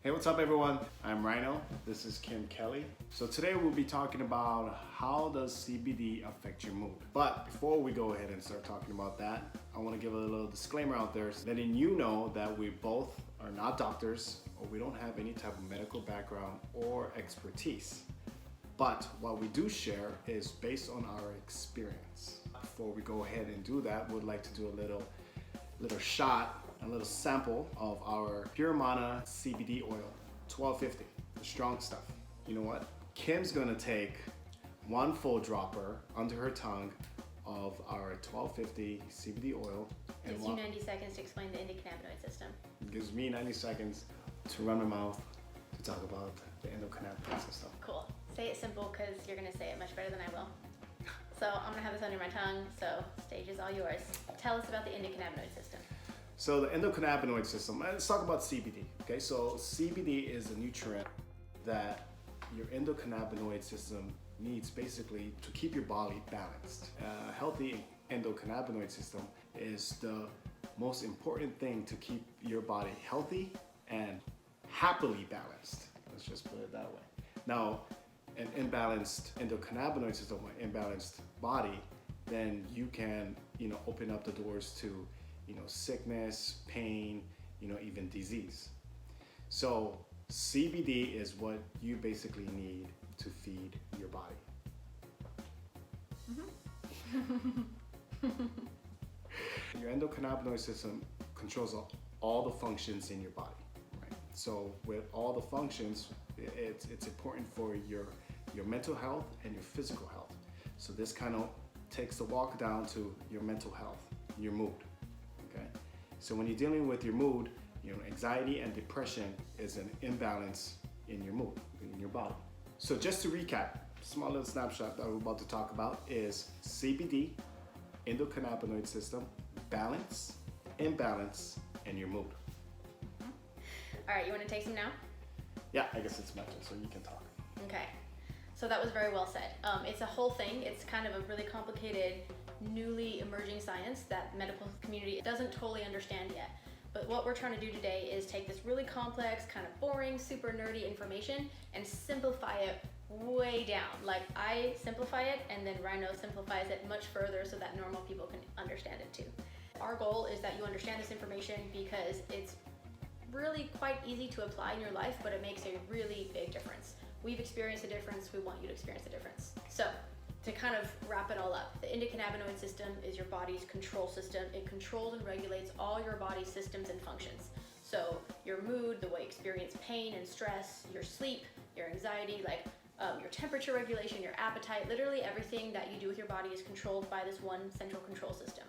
Hey, what's up everyone? I'm Ryno. This is Kim Kelly. So today we'll be talking about how does CBD affect your mood. But before we go ahead and start talking about that, I want to give a little disclaimer out there letting you know that we both are not doctors or we don't have any type of medical background or expertise. But what we do share is based on our experience. Before we go ahead and do that, we'd like to do a little shot, a little sample of our Pure Mana CBD oil, 1250, the strong stuff. You know what? Kim's gonna take one full dropper under her tongue of our 1250 CBD oil. It gives you 90 seconds to explain the endocannabinoid system. It gives me 90 seconds to run my mouth to talk about the endocannabinoid system. Cool. Say it simple because you're gonna say it much better than I will. So I'm gonna have this under my tongue, so stage is all yours. Tell us about the endocannabinoid system. So the endocannabinoid system, let's talk about CBD, okay? So CBD is a nutrient that your endocannabinoid system needs basically to keep your body balanced. A healthy endocannabinoid system is the most important thing to keep your body healthy and happily balanced. Let's just put it that way. Now, an imbalanced endocannabinoid system, an imbalanced body, then you can, open up the doors to, sickness, pain, even disease. So CBD is what you basically need to feed your body. Your endocannabinoid system controls all the functions in your body, right? So with all the functions, it's important for your mental health and your physical health. So this kind of takes the walk down to your mental health, your mood, okay? So when you're dealing with your mood, anxiety and depression is an imbalance in your mood, in your body. So just to recap, small little snapshot that we're about to talk about is CBD, endocannabinoid system, balance, imbalance, and your mood. All right, you wanna take some now? Yeah, I guess it's my turn, so you can talk. Okay, so that was very well said. It's a whole thing. It's kind of a really complicated, newly emerging science that the medical community doesn't totally understand yet. But what we're trying to do today is take this really complex, kind of boring, super nerdy information and simplify it way down. Like I simplify it and then Ryno simplifies it much further so that normal people can understand it too. Our goal is that you understand this information because it's really quite easy to apply in your life, but it makes a really big difference. We've experienced a difference, we want you to experience a difference. So, to kind of wrap it all up, the endocannabinoid system is your body's control system. It controls and regulates all your body's systems and functions. So, your mood, the way you experience pain and stress, your sleep, your anxiety, your temperature regulation, your appetite, literally everything that you do with your body is controlled by this one central control system.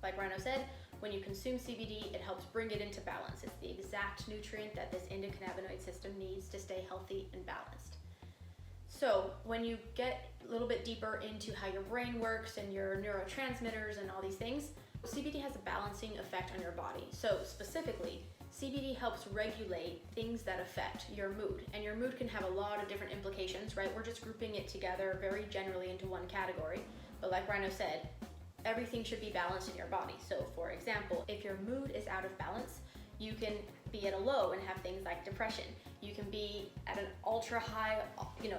Like Ryno said, when you consume CBD, it helps bring it into balance. It's the exact nutrient that this endocannabinoid system needs to stay healthy and balanced. So when you get a little bit deeper into how your brain works and your neurotransmitters and all these things, CBD has a balancing effect on your body. So specifically, CBD helps regulate things that affect your mood. And your mood can have a lot of different implications, right? We're just grouping it together very generally into one category. But like Ryno said, everything should be balanced in your body. So for example, if your mood is out of balance, you can be at a low and have things like depression. You can be at an ultra high,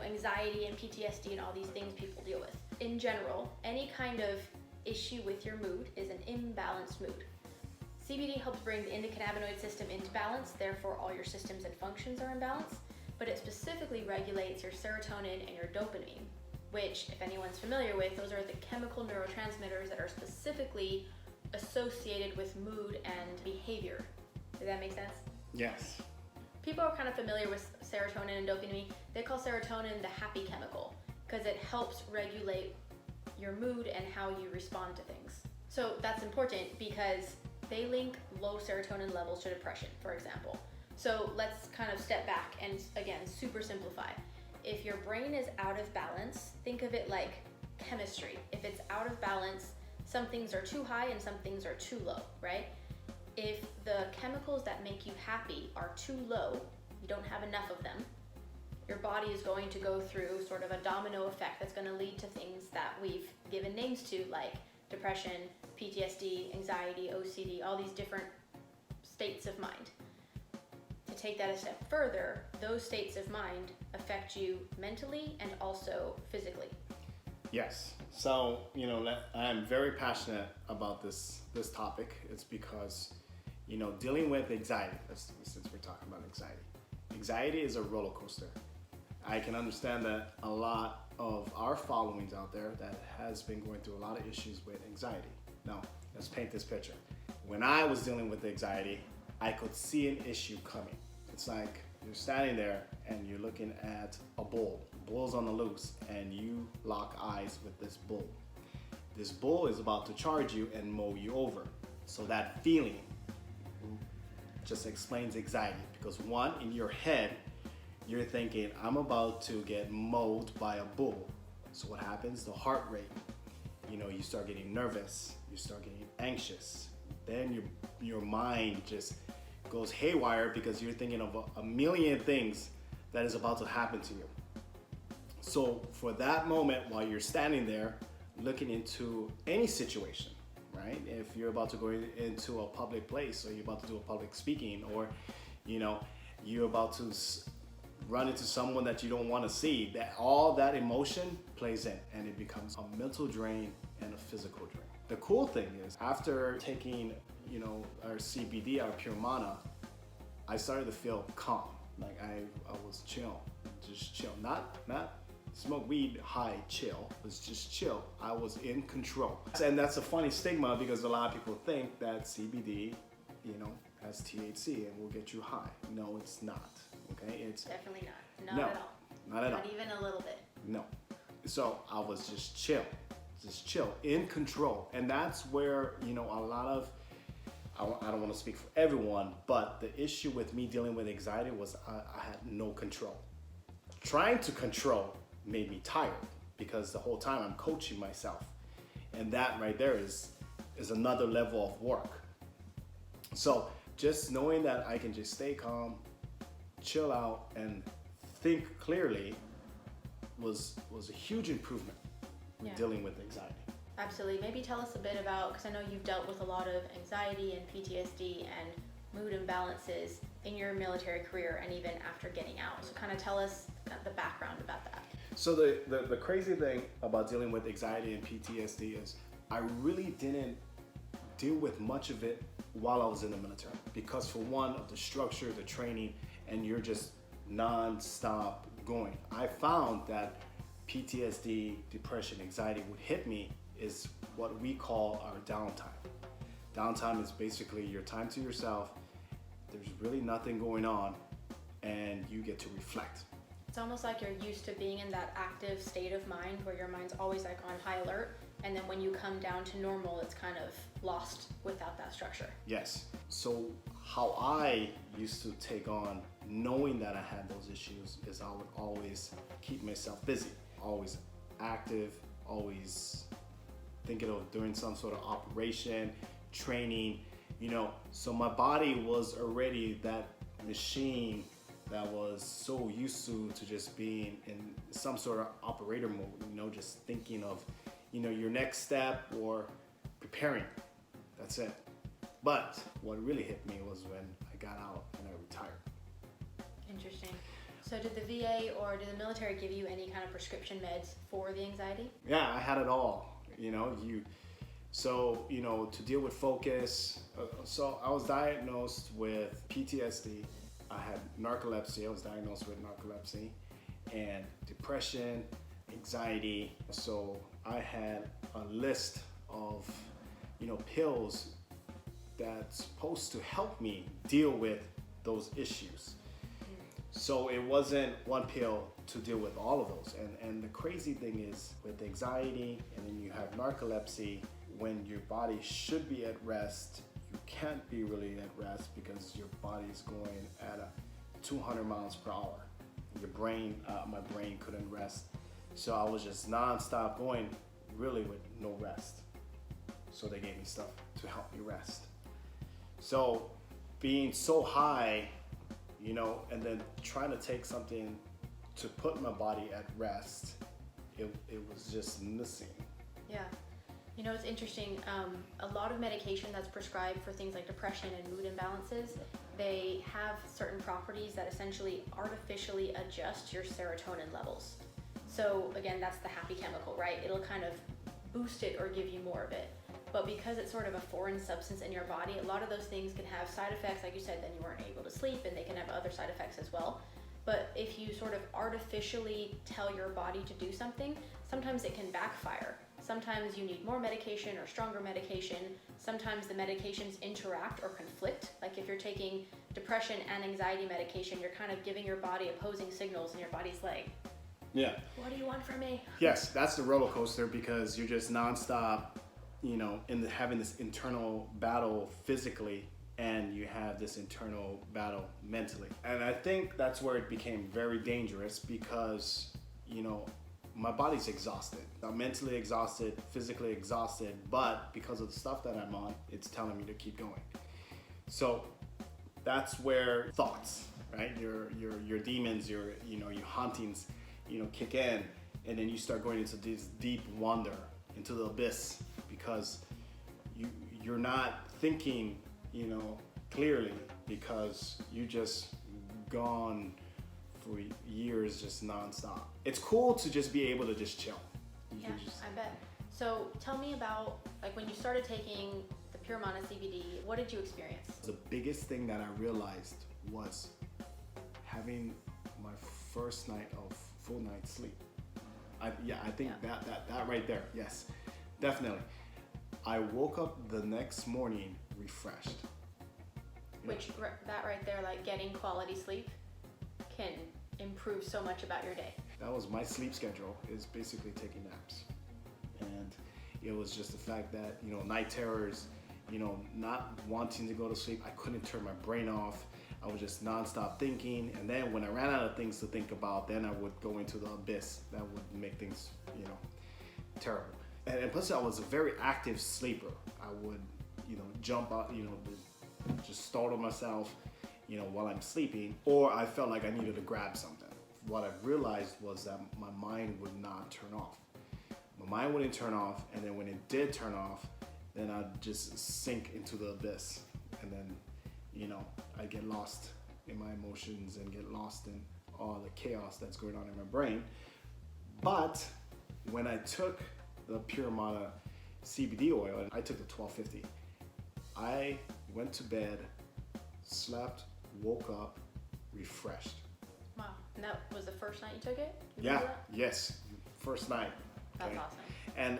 anxiety and PTSD and all these things people deal with. In general, any kind of issue with your mood is an imbalanced mood. CBD helps bring the endocannabinoid system into balance, therefore all your systems and functions are in balance, but it specifically regulates your serotonin and your dopamine, which, if anyone's familiar with, those are the chemical neurotransmitters that are specifically associated with mood and behavior. Does that make sense? Yes. People are kind of familiar with serotonin and dopamine. They call serotonin the happy chemical because it helps regulate your mood and how you respond to things. So that's important because they link low serotonin levels to depression, for example. So let's kind of step back and, again, super simplify. If your brain is out of balance, think of it like chemistry. If it's out of balance, some things are too high and some things are too low, right? If the chemicals that make you happy are too low, you don't have enough of them, your body is going to go through sort of a domino effect that's going to lead to things that we've given names to, like depression, PTSD, anxiety, OCD, all these different states of mind. To take that a step further, those states of mind affect you mentally and also physically. Yes. So, I'm very passionate about this topic. It's because, dealing with anxiety, since we're talking about anxiety. Anxiety is a roller coaster. I can understand that a lot of our followings out there that has been going through a lot of issues with anxiety. Now, let's paint this picture. When I was dealing with anxiety, I could see an issue coming. It's like you're standing there and you're looking at a bull. Bull's on the loose, and you lock eyes with this bull. This bull is about to charge you and mow you over. So that feeling just explains anxiety, because one, in your head, you're thinking, I'm about to get mowed by a bull. So what happens? The heart rate, you start getting nervous, you start getting anxious. Then your mind just goes haywire because you're thinking of a million things that is about to happen to you. So for that moment, while you're standing there looking into any situation, right? If you're about to go into a public place, or you're about to do a public speaking, or you're about to run into someone that you don't want to see, that all that emotion plays in, and it becomes a mental drain and a physical drain. The cool thing is, after taking our CBD, our Pure Mana, I started to feel calm. Like I was chill, just chill, not smoke weed high chill. It was just chill. I was in control. And that's a funny stigma, because a lot of people think that CBD, has THC and will get you high. No, it's not. Okay, it's definitely not. Not at all. Not at all. Not even a little bit. No. So I was just chill, in control. And that's where, a lot of, I don't want to speak for everyone, but the issue with me dealing with anxiety was I had no control. Trying to control made me tired, because the whole time I'm coaching myself. And that right there is another level of work. So just knowing that I can just stay calm, chill out, and think clearly was a huge improvement in dealing with anxiety. Absolutely. Maybe tell us a bit about, because I know you've dealt with a lot of anxiety and PTSD and mood imbalances in your military career and even after getting out. So kind of tell us the background about that. So the crazy thing about dealing with anxiety and PTSD is I really didn't deal with much of it while I was in the military, because for one, of the structure, the training, and you're just non-stop going. I found that PTSD, depression, anxiety would hit me is what we call our downtime. Downtime is basically your time to yourself. There's really nothing going on, and you get to reflect. It's almost like you're used to being in that active state of mind where your mind's always like on high alert, and then when you come down to normal, it's kind of lost without that structure. Yes. So how I used to take on knowing that I had those issues is I would always keep myself busy, always active, always thinking of doing some sort of operation, training, so my body was already that machine that was so used to just being in some sort of operator mode, just thinking of, your next step or preparing. That's it. But what really hit me was when I got out and I retired. Interesting. So did the VA or did the military give you any kind of prescription meds for the anxiety? Yeah, I had it all. To deal with focus. So I was diagnosed with PTSD. I had narcolepsy. I was diagnosed with narcolepsy and depression, anxiety. So I had a list of, pills that's supposed to help me deal with those issues. So it wasn't one pill to deal with all of those. And the crazy thing is, with anxiety, and then you have narcolepsy, when your body should be at rest, you can't be really at rest because your body's going at 200 miles per hour. Your brain, my brain couldn't rest. So I was just nonstop going, really with no rest. So they gave me stuff to help me rest. So being so high, and then trying to take something to put my body at rest, it was just missing. Yeah. It's interesting. A lot of medication that's prescribed for things like depression and mood imbalances they have certain properties that essentially artificially adjust your serotonin levels. So again, that's the happy chemical, right? It'll kind of boost it or give you more of it. But because it's sort of a foreign substance in your body, a lot of those things can have side effects. Like you said, then you weren't able to sleep, and they can have other side effects as well. But if you sort of artificially tell your body to do something, sometimes it can backfire. Sometimes you need more medication or stronger medication. Sometimes the medications interact or conflict. Like if you're taking depression and anxiety medication, you're kind of giving your body opposing signals, and your body's like, yeah, what do you want from me? Yes, that's the roller coaster, because you're just nonstop, having this internal battle physically, and you have this internal battle mentally. And I think that's where it became very dangerous, because, my body's exhausted. I'm mentally exhausted, physically exhausted, but because of the stuff that I'm on, it's telling me to keep going. So that's where thoughts, right? Your demons, your hauntings, kick in, and then you start going into this deep wonder, into the abyss, because you're not thinking, clearly, because you just gone for years just nonstop. It's cool to just be able to just chill. Yeah, I bet. So tell me about, like, when you started taking the Pure Mana CBD, what did you experience? The biggest thing that I realized was having my first night of full night's sleep. I think that right there, yes, definitely. I woke up the next morning refreshed. Which, that right there, like getting quality sleep can improve so much about your day. That was my sleep schedule, is basically taking naps. And it was just the fact that, night terrors, not wanting to go to sleep, I couldn't turn my brain off. I was just nonstop thinking, and then when I ran out of things to think about, then I would go into the abyss. That would make things, terrible. And plus, I was a very active sleeper. I would, jump out, just startle myself, while I'm sleeping, or I felt like I needed to grab something. What I realized was that my mind would not turn off. My mind wouldn't turn off, and then when it did turn off, then I'd just sink into the abyss, and then, I get lost in my emotions and get lost in all the chaos that's going on in my brain. But when I took the Pure Mana CBD oil, I took the 1250. I went to bed, slept, woke up, refreshed. Wow, and that was the first night you took it? Yes, first night. That's okay? awesome. And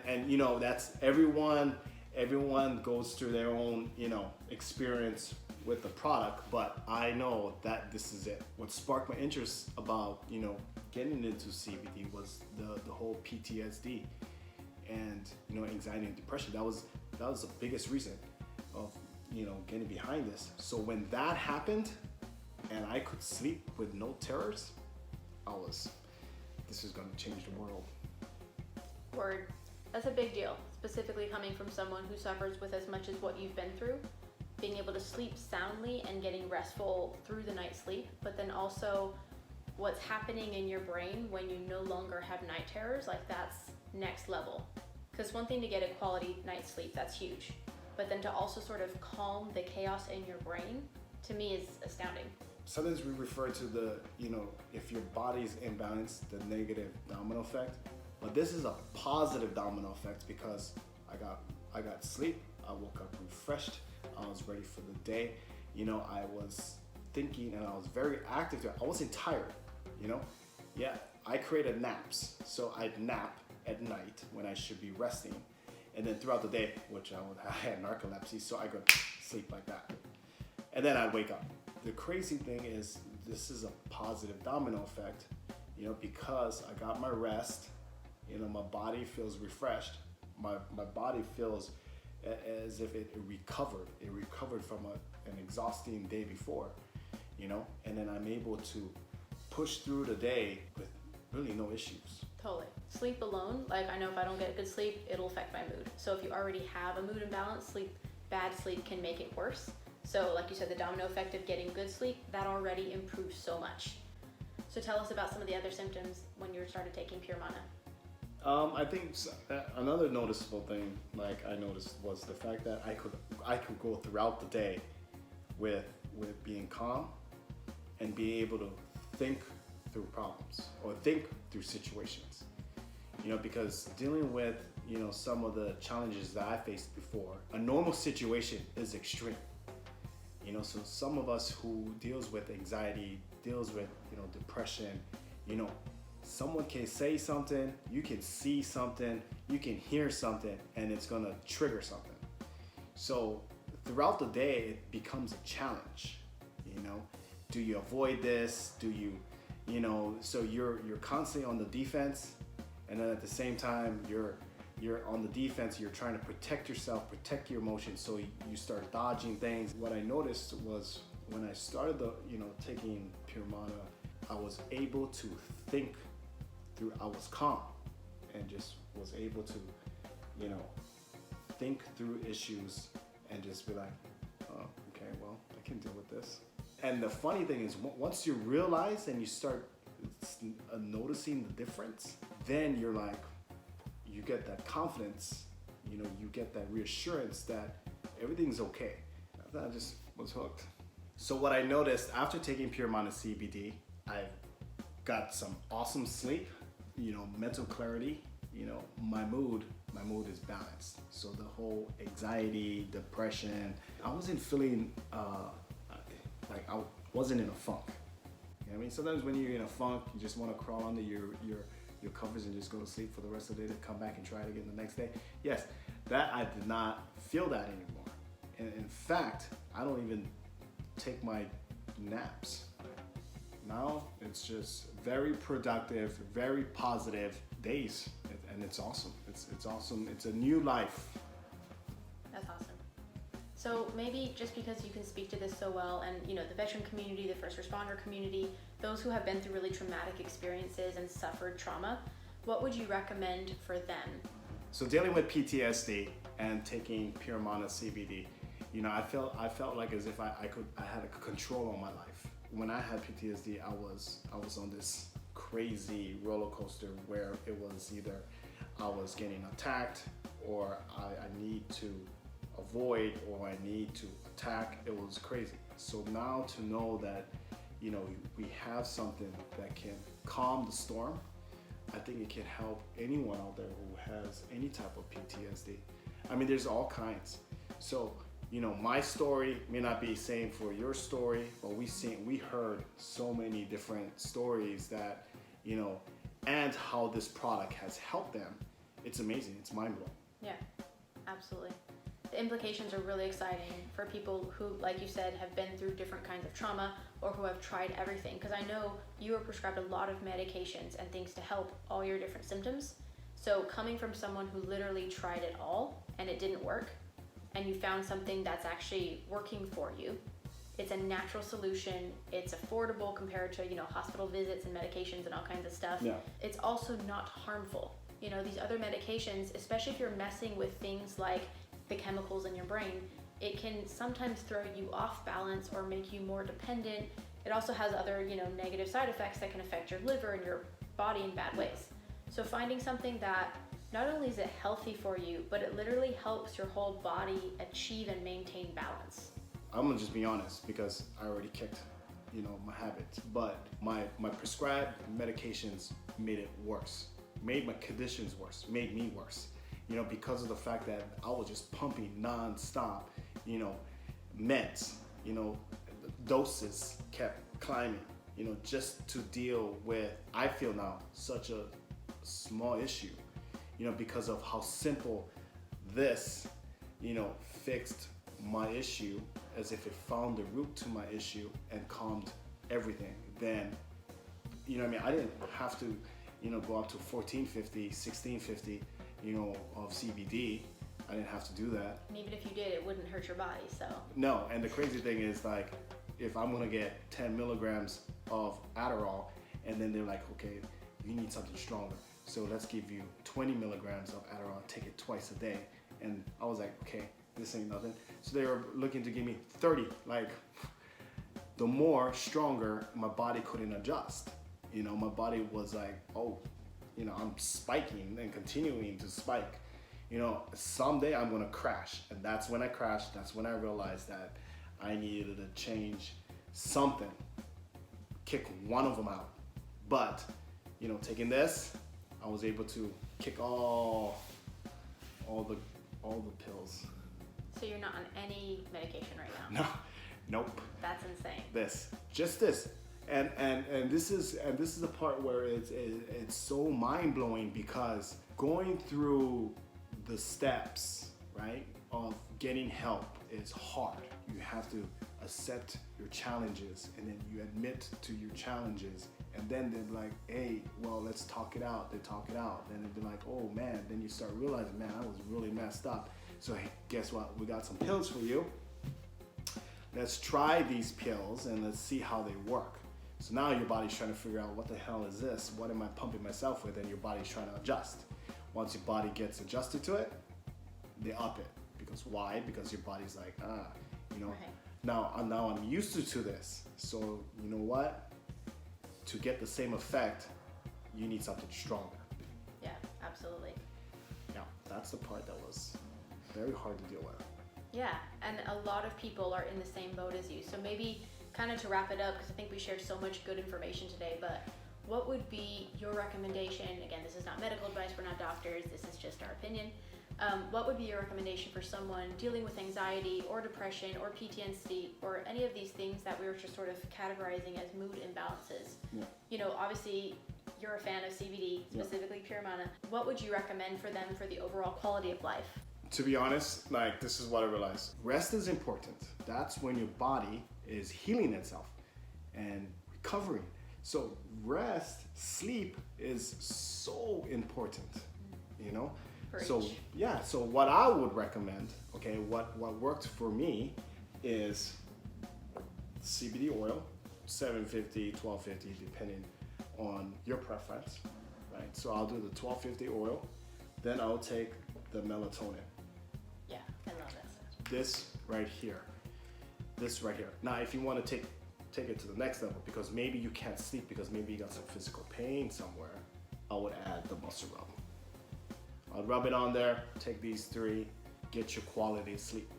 that's everyone goes through their own, experience with the product, but I know that this is it. What sparked my interest about, getting into CBD was the whole PTSD and, anxiety and depression. That was the biggest reason of, getting behind this. So when that happened and I could sleep with no terrors, this is gonna change the world. Word. That's a big deal, specifically coming from someone who suffers with as much as what you've been through. Being able to sleep soundly and getting restful through the night sleep, but then also what's happening in your brain when you no longer have night terrors, like that's next level. Because one thing to get a quality night's sleep, that's huge. But then to also sort of calm the chaos in your brain, to me, is astounding. Sometimes we refer to the, if your body's imbalanced, the negative domino effect. But this is a positive domino effect, because I got sleep, I woke up refreshed, I was ready for the day. I was thinking, and I was very active. I wasn't tired, Yeah, I created naps. So I'd nap at night when I should be resting. And then throughout the day, which I had narcolepsy, so I could sleep like that. And then I'd wake up. The crazy thing is, this is a positive domino effect, because I got my rest, my body feels refreshed. My body feels as if it recovered. It recovered from an exhausting day before, and then I'm able to push through the day with really no issues. Totally. Sleep alone, like I know if I don't get good sleep, it'll affect my mood. So if you already have a mood imbalance, bad sleep can make it worse. So like you said, the domino effect of getting good sleep, that already improves so much. So tell us about some of the other symptoms when you started taking Pure Mana. I think another noticeable thing, like I noticed, was the fact that I could go throughout the day with with being calm and being able to think through problems or think through situations. Because dealing with, some of the challenges that I faced before, a normal situation is extreme. So some of us who deals with anxiety, deals with, depression, someone can say something, you can see something, you can hear something, and it's gonna trigger something. So throughout the day, it becomes a challenge. Do you avoid this? Do you, so you're constantly on the defense, and then at the same time, you're on the defense. You're trying to protect yourself, protect your emotions. So you start dodging things. What I noticed was when I started taking Pure Mana, I was able to think through. I was calm and just was able to, think through issues and just be like, oh, okay, well, I can deal with this. And the funny thing is, once you realize and you start noticing the difference, then you're like, you get that confidence, you get that reassurance that everything's okay. I just was hooked. So what I noticed after taking Pure Mana CBD, I got some awesome sleep, mental clarity, my mood is balanced. So the whole anxiety, depression, I wasn't feeling like I wasn't in a funk. I mean, sometimes when you're in a funk, you just want to crawl under your covers and just go to sleep for the rest of the day, to come back and try it again the next day. Yes, that I did not feel that anymore. And in fact, I don't even take my naps. Now it's just very productive, very positive days, and it's awesome. It's awesome. It's a new life. That's awesome. So maybe just because you can speak to this so well, and the veteran community, the first responder community, those who have been through really traumatic experiences and suffered trauma, what would you recommend for them? So dealing with PTSD and taking Pure Mana CBD, I felt like as if I had a control on my life. When I had PTSD, I was on this crazy roller coaster where it was either I was getting attacked, or I need to avoid, or I need to attack. It was crazy. So now to know that, we have something that can calm the storm, I think it can help anyone out there who has any type of PTSD. I mean, there's all kinds. So, my story may not be the same for your story, but we heard so many different stories that, and how this product has helped them. It's amazing. It's mind-blowing. Yeah, absolutely. The implications are really exciting for people who, like you said, have been through different kinds of trauma or who have tried everything. Because I know you were prescribed a lot of medications and things to help all your different symptoms. So coming from someone who literally tried it all and it didn't work, and you found something that's actually working for you, it's a natural solution, it's affordable compared to, hospital visits and medications and all kinds of stuff. Yeah. It's also not harmful. These other medications, especially if you're messing with things like the chemicals in your brain, it can sometimes throw you off balance or make you more dependent. It also has other, negative side effects that can affect your liver and your body in bad ways. So finding something that not only is it healthy for you, but it literally helps your whole body achieve and maintain balance. I'm gonna just be honest, because I already kicked, my habits, but my prescribed medications made it worse, made my conditions worse, made me worse. Because of the fact that I was just pumping non-stop, meds, doses kept climbing, just to deal with, I feel now, such a small issue, because of how simple this, fixed my issue, as if it found the root to my issue and calmed everything. Then, I didn't have to, go up to 1450, 1650, of CBD. I didn't have to do that. And even if you did, it wouldn't hurt your body, so. No, and the crazy thing is, like, if I'm gonna get 10 milligrams of Adderall, and then they're like, okay, you need something stronger, so let's give you 20 milligrams of Adderall, take it twice a day. And I was like, okay, this ain't nothing. So they were looking to give me 30. Like, the more stronger, my body couldn't adjust. My body was like, oh, I'm spiking and continuing to spike. Someday I'm gonna crash. And that's when I crashed. That's when I realized that I needed to change something, kick one of them out. But, you know, taking this, I was able to kick all the pills. So you're not on any medication right now? No, nope. That's insane. Just this. And this is the part where it's so mind blowing, because going through the steps, right, of getting help is hard. You have to accept your challenges, and then you admit to your challenges, and then they're like, hey, well, let's talk it out. They talk it out. Then they'd be like, oh man, then you start realizing, man, I was really messed up. So hey, guess what? We got some pills for you. Let's try these pills and let's see how they work. So now your body's trying to figure out, what the hell is this? What am I pumping myself with? And your body's trying to adjust. Once your body gets adjusted to it, they up it. Because why? Because your body's like, you know, right. now I'm used to this. So you know what? To get the same effect, you need something stronger. Yeah, absolutely. Yeah, that's the part that was very hard to deal with. Yeah, and a lot of people are in the same boat as you. So maybe kind of to wrap it up, because I think we shared so much good information today, but what would be your recommendation? Again, this is not medical advice, we're not doctors, this is just our opinion. What would be your recommendation for someone dealing with anxiety or depression or PTSD or any of these things that we were just sort of categorizing as mood imbalances? Yeah. You know, obviously you're a fan of CBD, specifically Pure Mana. What would you recommend for them for the overall quality of life? To be honest, like, this is what I realized. Rest is important. That's when your body is healing itself and recovering. So rest, sleep is so important, you know? Preach. So yeah, so what I would recommend, okay, what worked for me is CBD oil, 750, 1250, depending on your preference, right? So I'll do the 1250 oil, then I'll take the melatonin. Yeah, I love this. This right here. Now, if you want to take it to the next level, because maybe you can't sleep because maybe you got some physical pain somewhere, I would add the muscle rub. I'll rub it on there, take these three, get your quality of sleep.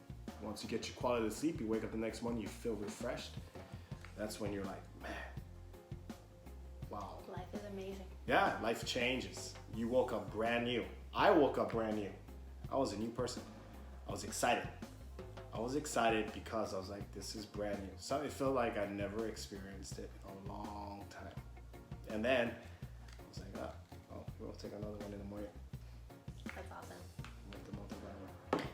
Once you get your quality of sleep, you wake up the next morning, you feel refreshed. That's when you're like, man, wow. Life is amazing. Yeah, life changes. You woke up brand new. I woke up brand new. I was a new person. I was excited. Because I was like, this is brand new. So it felt like I never experienced it in a long time. And then I was like, we'll take another one in the morning. That's awesome. With the multivitamin.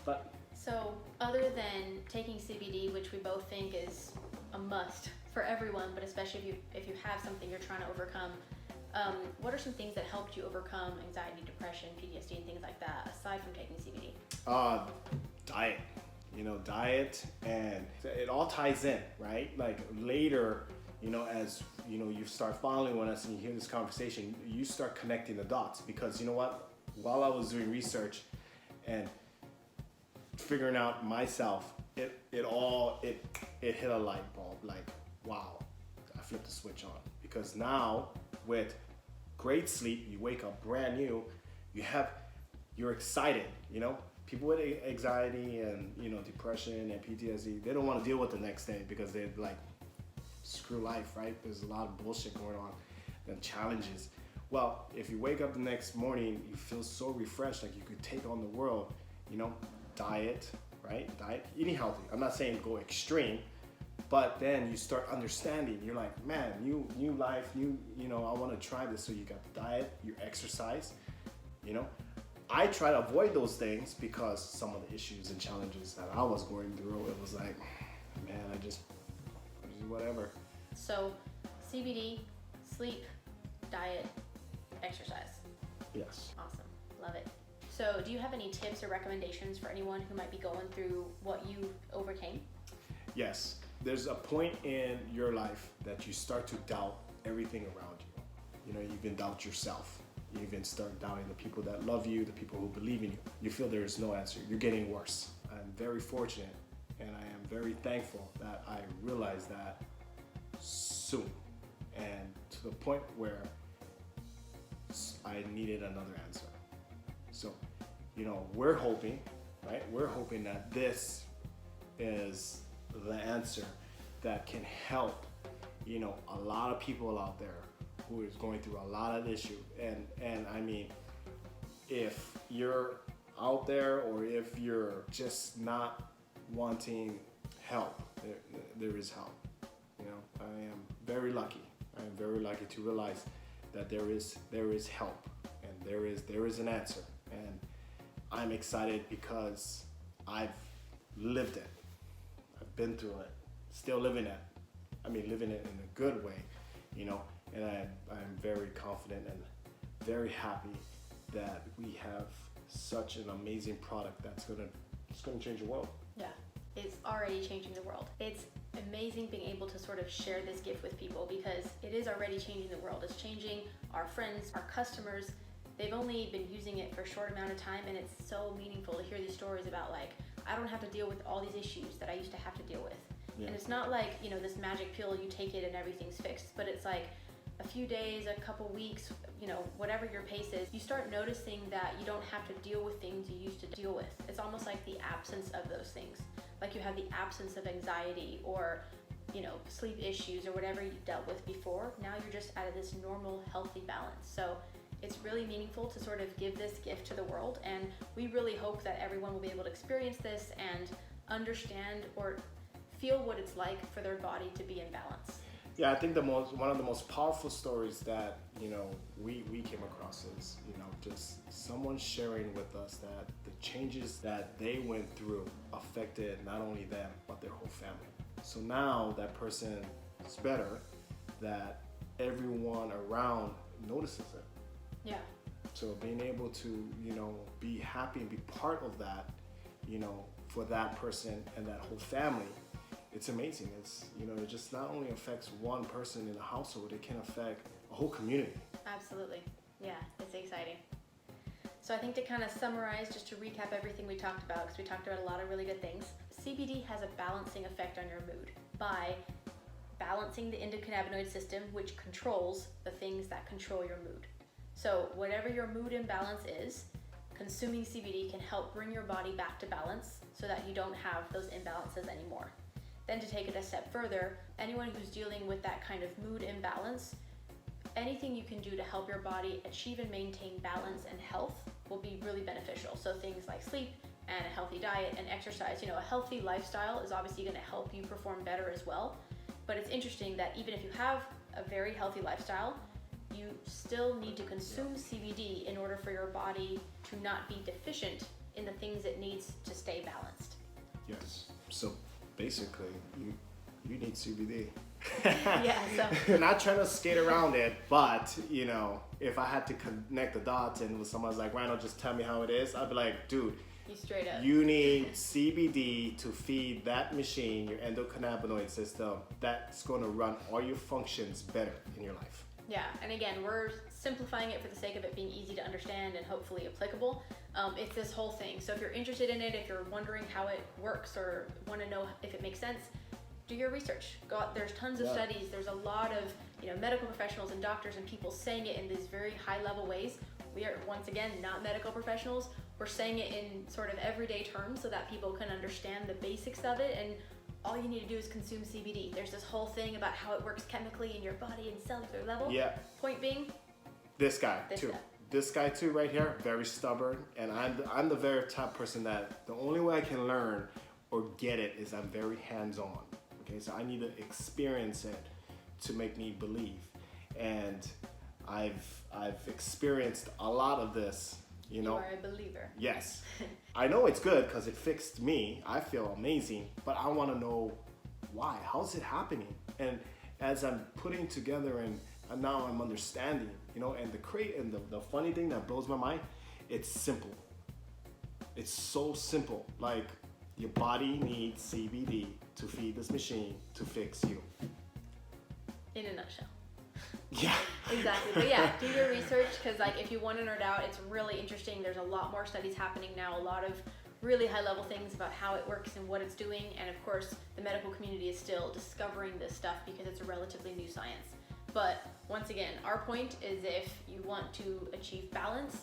But so other than taking CBD, which we both think is a must for everyone, but especially if you have something you're trying to overcome, what are some things that helped you overcome anxiety, depression, PTSD, and things like that, aside from taking CBD? Diet. Diet, and it all ties in, right? Like later, as you start following us and you hear this conversation, you start connecting the dots, because you know what? While I was doing research and figuring out myself, it hit a light bulb. Like, wow, I flipped the switch on, because now with great sleep, you wake up brand new. You're excited. People with anxiety and depression and PTSD, they don't want to deal with the next day because they're like, screw life, right? There's a lot of bullshit going on and challenges. Well, if you wake up the next morning, you feel so refreshed, like you could take on the world. Diet, right? Diet, eating healthy. I'm not saying go extreme, but then you start understanding. You're like, man, new life, I want to try this. So you got the diet, you exercise, I try to avoid those things because some of the issues and challenges that I was going through, it was like, man, I just whatever. So CBD, sleep, diet, exercise. Yes. Awesome. Love it. So do you have any tips or recommendations for anyone who might be going through what you overcame? Yes. There's a point in your life that you start to doubt everything around you. You even doubt yourself. You even start doubting the people that love you, the people who believe in you. You feel there is no answer. You're getting worse. I'm very fortunate, and I am very thankful that I realized that soon, and to the point where I needed another answer. So, we're hoping, right? We're hoping that this is the answer that can help, you know, a lot of people out there who is going through a lot of issue. And I mean, if you're out there or if you're just not wanting help, there is help. You know, I am very lucky. I am very lucky to realize that there is help and there is an answer. And I'm excited because I've lived it. I've been through it. Still living it. I mean, living it in a good way, you know. And I'm very confident and very happy that we have such an amazing product that's gonna change the world. Yeah, it's already changing the world. It's amazing being able to sort of share this gift with people because it is already changing the world. It's changing our friends, our customers. They've only been using it for a short amount of time, and it's so meaningful to hear these stories about, like, I don't have to deal with all these issues that I used to have to deal with. Yeah. And it's not like, you know, this magic pill, you take it and everything's fixed, but it's like a few days, a couple weeks, you know, whatever your pace is, you start noticing that you don't have to deal with things you used to deal with. It's almost like the absence of those things. Like you have the absence of anxiety or, you know, sleep issues or whatever you dealt with before. Now you're just out of this normal, healthy balance. So it's really meaningful to sort of give this gift to the world, and we really hope that everyone will be able to experience this and understand or feel what it's like for their body to be in balance. Yeah, I think one of the most powerful stories that, you know, we came across is, you know, just someone sharing with us that the changes that they went through affected not only them but their whole family. So now that person is better, that everyone around notices it. Yeah. So being able to, you know, be happy and be part of that, you know, for that person and that whole family, it's amazing. It's, you know, it just not only affects one person in the household, it can affect a whole community. Absolutely. Yeah, it's exciting. So I think to kind of summarize, just to recap everything we talked about, because we talked about a lot of really good things, CBD has a balancing effect on your mood by balancing the endocannabinoid system, which controls the things that control your mood. So whatever your mood imbalance is, consuming CBD can help bring your body back to balance so that you don't have those imbalances anymore. Then to take it a step further, anyone who's dealing with that kind of mood imbalance, anything you can do to help your body achieve and maintain balance and health will be really beneficial. So things like sleep and a healthy diet and exercise. You know, a healthy lifestyle is obviously going to help you perform better as well. But it's interesting that even if you have a very healthy lifestyle, you still need to consume CBD in order for your body to not be deficient in the things it needs to stay balanced. Yes. So basically, you need CBD. Yeah, so not trying to skate around it, but, you know, if I had to connect the dots and when someone's like, Ryno, just tell me how it is, I'd be like, dude, you straight up. You need CBD to feed that machine, your endocannabinoid system, that's going to run all your functions better in your life. Yeah, and again, we're simplifying it for the sake of it being easy to understand and hopefully applicable. It's this whole thing. So if you're interested in it, if you're wondering how it works or want to know if it makes sense, do your research. Go out, there's tons of studies. There's a lot of, you know, medical professionals and doctors and people saying it in these very high level ways. We are, once again, not medical professionals. We're saying it in sort of everyday terms so that people can understand the basics of it, and all you need to do is consume CBD. There's this whole thing about how it works chemically in your body and cellular level. Yeah. Point being, this guy too right here, very stubborn, and I'm the very type person that the only way I can learn or get it is I'm very hands-on. Okay, so I need to experience it to make me believe, and I've experienced a lot of this. You know, you are a believer. Yes. I know it's good because it fixed me. I feel amazing, but I want to know why. How's it happening? And as I'm putting together and now I'm understanding, you know, and the funny thing that blows my mind, it's simple. It's so simple. Like, your body needs CBD to feed this machine to fix you. In a nutshell. Yeah. Exactly. But yeah, do your research, because like if you want to nerd out, it's really interesting. There's a lot more studies happening now, a lot of really high level things about how it works and what it's doing. And of course, the medical community is still discovering this stuff because it's a relatively new science. But once again, our point is if you want to achieve balance,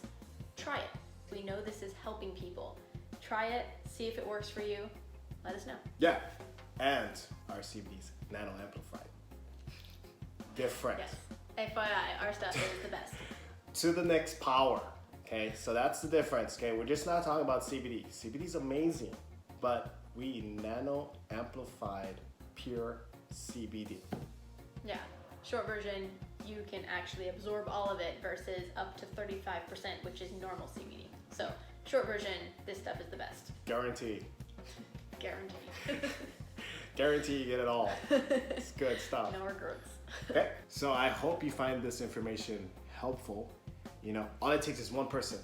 try it. We know this is helping people. Try it, see if it works for you. Let us know. Yeah. And our CBD's Nano-Amplified. Different. Yes. FYI, our stuff is the best. To the next power. Okay, so that's the difference. Okay, we're just not talking about CBD. CBD is amazing, but we Nano-Amplified Pure CBD. Yeah. Short version, you can actually absorb all of it versus up to 35%, which is normal CBD. So, short version, this stuff is the best. Guaranteed. Guaranteed. Guarantee you get it all. It's good stuff. No regrets. Okay, so I hope you find this information helpful. You know, all it takes is one person.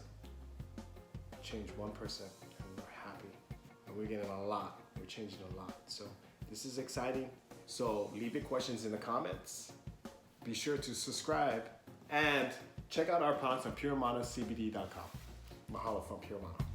Change one person, and we're happy. And we're getting a lot. We're changing a lot. So this is exciting. So leave your questions in the comments. Be sure to subscribe and check out our products on PureManaCBD.com. Mahalo from Pure Mana.